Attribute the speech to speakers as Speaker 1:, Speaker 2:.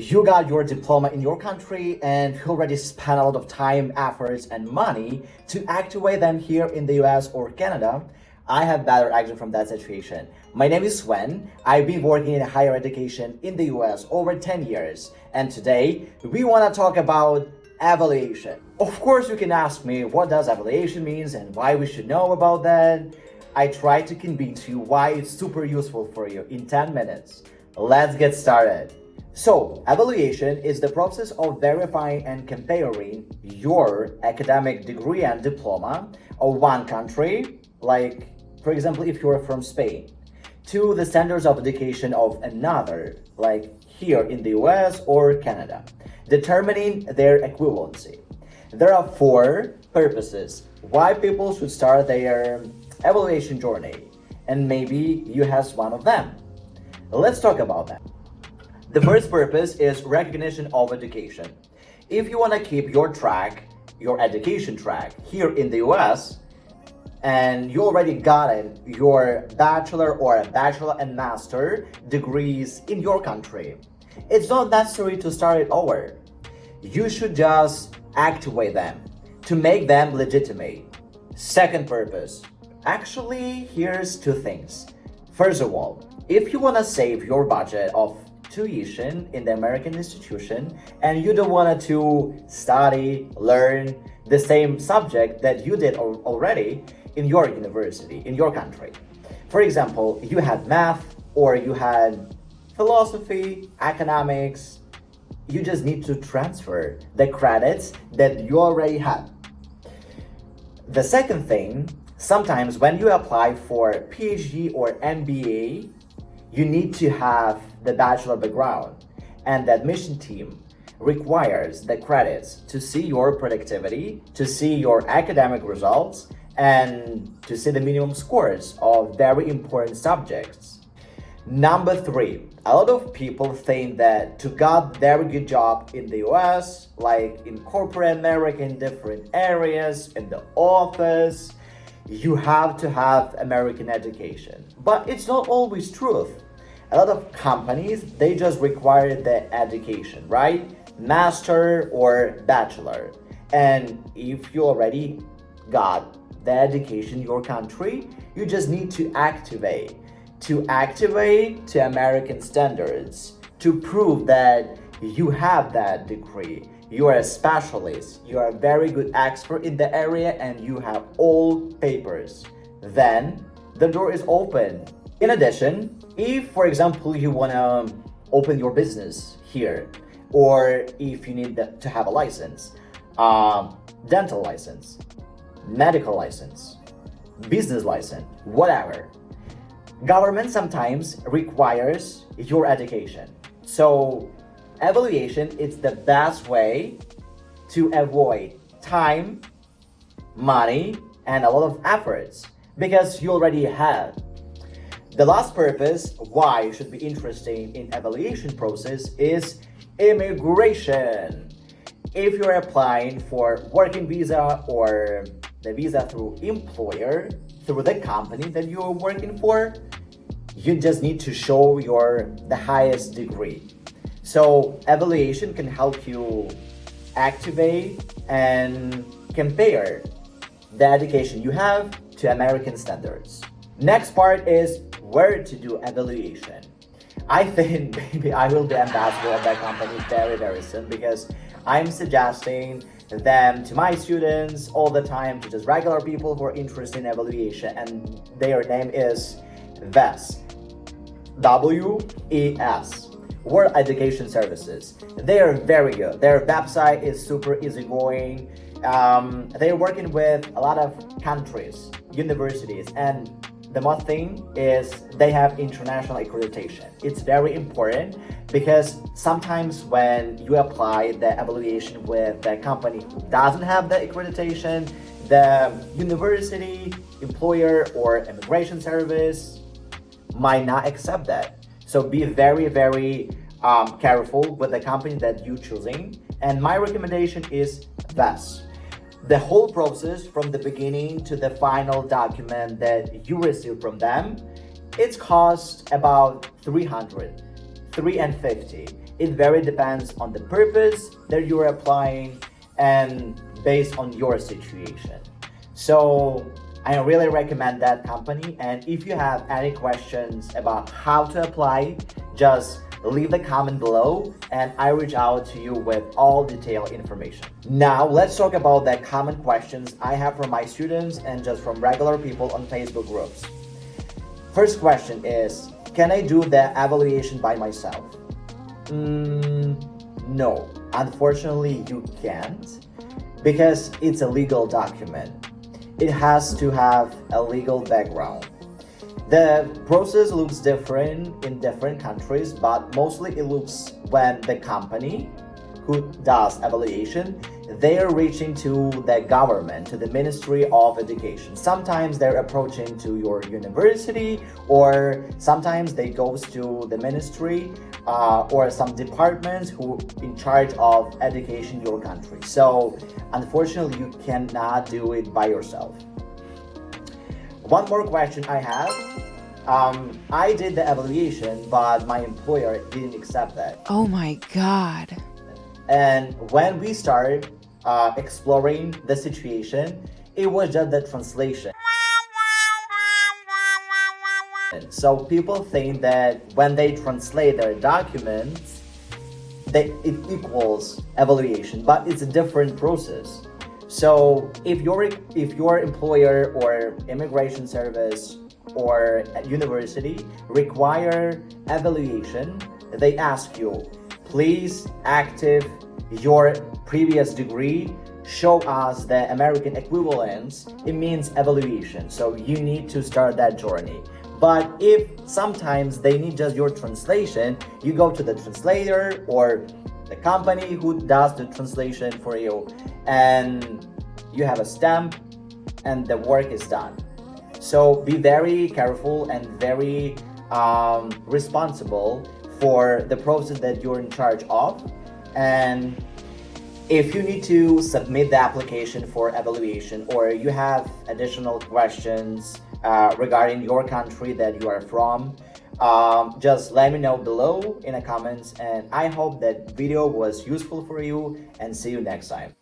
Speaker 1: You got your diploma in your country and you already spent a lot of time, efforts, and money to activate them here in the US or Canada. I have better exit from that situation. My name is Sven. I've been working in higher education in the US over 10 years, and today we want to talk about evaluation. Of course, you can ask me what does evaluation means and why we should know about that. I try to convince you why it's super useful for you in 10 minutes. Let's get started. So, evaluation is the process of verifying and comparing your academic degree and diploma of one country, like, for example, if you're from Spain, to the standards of education of another, like here in the US or Canada, determining their equivalency. There are four purposes why people should start their evaluation journey, and maybe you have one of them. Let's talk about that. The first purpose is recognition of education. If you want to keep your education track here in the US, and you already gotten your bachelor or a bachelor and master degrees in your country, it's not necessary to start it over. You should just activate them to make them legitimate. Second purpose. Actually, here's two things. First of all, if you want to save your budget of tuition in the American institution and you don't want to learn the same subject that you did already in your university, in your country. For example, you had math or you had philosophy, economics, you just need to transfer the credits that you already had. The second thing, sometimes when you apply for PhD or MBA, you need to have the bachelor background, and the admission team requires the credits to see your productivity, to see your academic results, and to see the minimum scores of very important subjects. Number three, a lot of people think that to get very good job in the US, like in corporate America, in different areas, in the office, you have to have American education. But it's not always true. A lot of companies, they just require the education, right? Master or bachelor. And if you already got the education in your country, you just need to activate to American standards to prove that you have that degree. You are a specialist, you are a very good expert in the area, and you have all papers. Then the door is open. In addition, if, for example, you want to open your business here, or if you need to have a license, dental license, medical license, business license, whatever, government sometimes requires your education. So evaluation is the best way to avoid time, money, and a lot of efforts because you already have. The last purpose why you should be interested in evaluation process is immigration. If you're applying for working visa or the visa through employer, through the company that you're working for, you just need to show the highest degree. So evaluation can help you activate and compare the education you have to American standards. Next part is where to do evaluation. I think maybe I will be ambassador of that company very, very soon because I'm suggesting them to my students all the time, to just regular people who are interested in evaluation, and their name is WES. WES. World Education Services. They are very good. Their website is super easygoing. They're working with a lot of countries, universities, and the most thing is they have international accreditation. It's very important because sometimes when you apply the evaluation with the company who doesn't have the accreditation, the university, employer, or immigration service might not accept that. So be very, very careful with the company that you're choosing. And my recommendation is WES. The whole process from the beginning to the final document that you receive from them, it's cost about 350. it very depends on the purpose that you're applying and based on your situation. So I really recommend that company. And if you have any questions about how to apply, just leave the comment below and I reach out to you with all detailed information. Now let's talk about the common questions I have from my students and just from regular people on Facebook groups. First question is, can I do the evaluation by myself? No, unfortunately you can't, because it's a legal document. It has to have a legal background. The process looks different in different countries, but mostly it looks when the company who does evaluation, they are reaching to the government, to the Ministry of Education. Sometimes they're approaching to your university, or sometimes they goes to the ministry or some departments who in charge of education in your country. So unfortunately, you cannot do it by yourself. One more question I have. I did the evaluation, but my employer didn't accept that.
Speaker 2: Oh my God.
Speaker 1: And when we started exploring the situation, it was just the translation. So people think that when they translate their documents, it equals evaluation, but it's a different process. So if your employer or immigration service or university require evaluation, they ask you, please active your previous degree, show us the American equivalence. It means evaluation. So you need to start that journey. But if sometimes they need just your translation, you go to the translator or the company who does the translation for you, and you have a stamp and the work is done. So be very careful and very responsible for the process that you're in charge of. And if you need to submit the application for evaluation, or you have additional questions regarding your country that you are from, just let me know below in the comments, and I hope that video was useful for you, and see you next time.